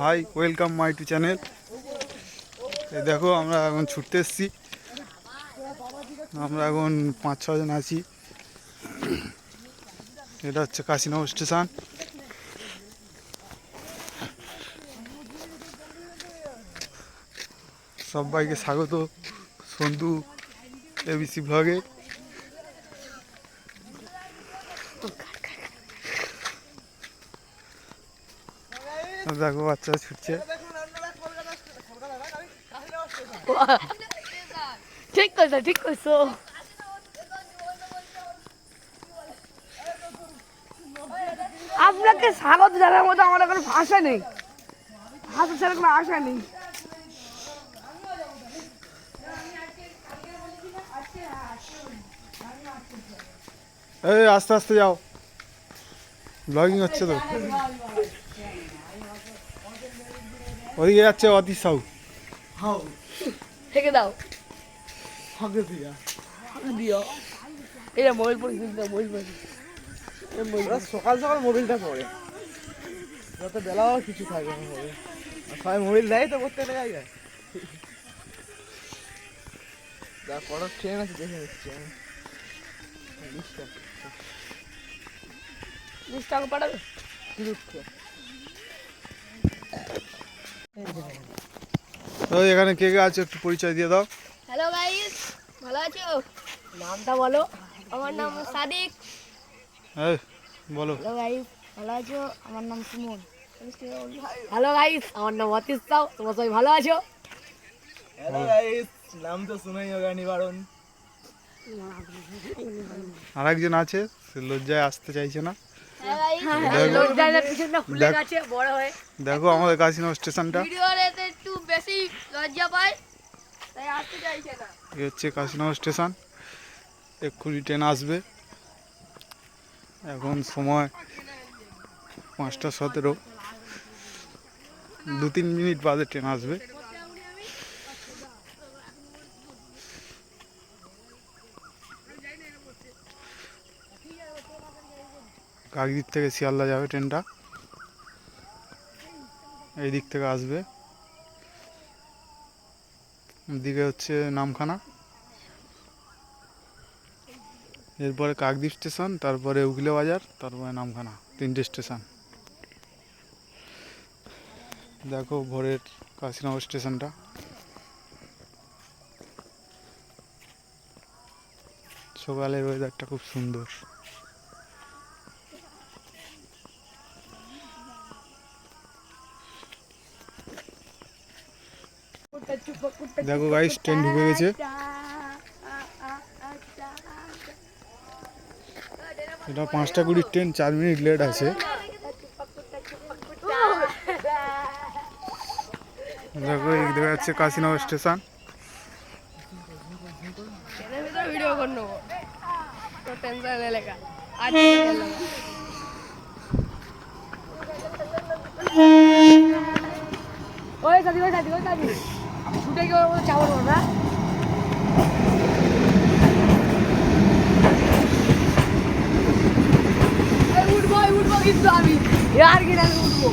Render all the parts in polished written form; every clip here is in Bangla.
High, welcome my to channel. এই দেখো আমরা এখন ছুটতে এসেছি। আমরা এখন 5-6 জন আছি। এটা হচ্ছে কাশীনগর স্টেশন। সবাইকে স্বাগত সন্ধু এবিসি ব্লগে। দেখো বাচ্চারা ছুটছে। ঠিক করছো, ঠিক করছো। আপনাকে স্বাগত জানার মতো আমার কোনো ভাষা নেই, ভাষা ছাড়া কোনো আশা নেই। এই আস্তে আস্তে যাও, ব্লগিং হচ্ছে তো। ওদিকে যাচ্ছে অতি সাউ। থেকে দাও, দিও। এটা মোবাইল পড়ে মোবাইল পড়ে সকাল সকাল মোবাইলটা পড়ে, যত বেলাও কিছু থাকে না হবে। সবাই মোবাইল দেয় তো প্রত্যেকটা জায়গায়। যা পড়ার ট্রেন আছে দেখে নিচ্ছি আমি। টাকা পাঠাবে। তো এখানে কে কে আছে একটু পরিচয় দিয়ে দাও। হ্যালো গাইস, ভালো আছো? নামটা বলো। আমার নাম সাদিক। হ্যাঁ বলো। হ্যালো গাইস, ভালো আছো? আমার নাম সুমন। হ্যালো গাইস, আমার নাম অতীশ সাউ। তোমরা সবাই ভালো আছো? হ্যালো গাইস, নাম তো শুনেই হোগা নিবারণ। আর একজন আছে, সে লজ্জায় আসতে চাইছে না। দেখো আমাদের কাশীনগর স্টেশনটা। ভিডিওতে একটু বেশি লজ্জা পায়, তাই আসতে চাইছে না। এই হচ্ছে কাশীনগর স্টেশন। এক্ষুনি ট্রেন আসবে। এখন সময় 5:17। 2-3 মিনিট বাদে ট্রেন আসবে। কাকদ্বীপ থেকে শিয়ালদা যাবে ট্রেনটা, এই দিক থেকে আসবে। দিকে হচ্ছে নামখানা, এরপরে কাকদ্বীপ স্টেশন, তারপরে উগলে বাজার, তারপরে নামখানা, 3টে স্টেশন। দেখো ভোরের কাশীনগর স্টেশনটা। সকালের ওয়েদারটা খুব সুন্দর। দেখো গাইস, ট্রেন ঢুকে গেছে। এটা 5:20 ট্রেন, 4 মিনিট লেট আছে। দেখো এই দেখা যাচ্ছে কাশীনগর স্টেশন। ভিডিও করে নেবো, তো টেনশন এলাকা আজ ওই সাদি ওই সাদি ওই সাদি ছুটে গিয়ে ওর চাবর না। উঠবো কিন্তু আমি আর কি না উঠবো।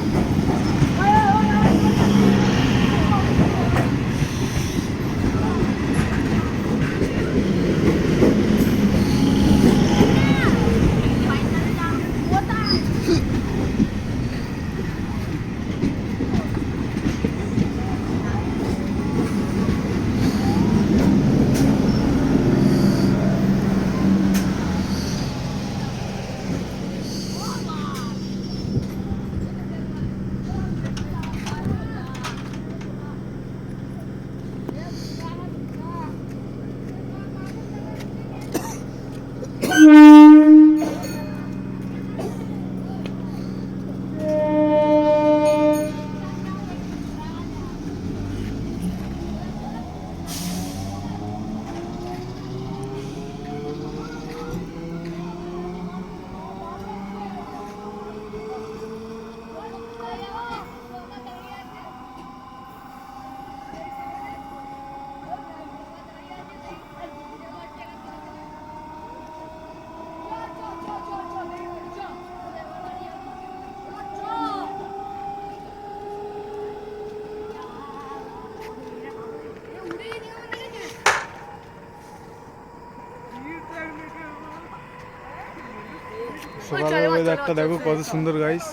সকালের ওয়েদারটা দেখো কত সুন্দর গাইস।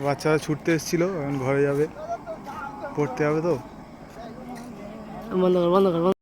বাচ্চারা ছুটতে এসেছিল, এখন ঘরে যাবে, পড়তে হবে তো। বন্ধ কর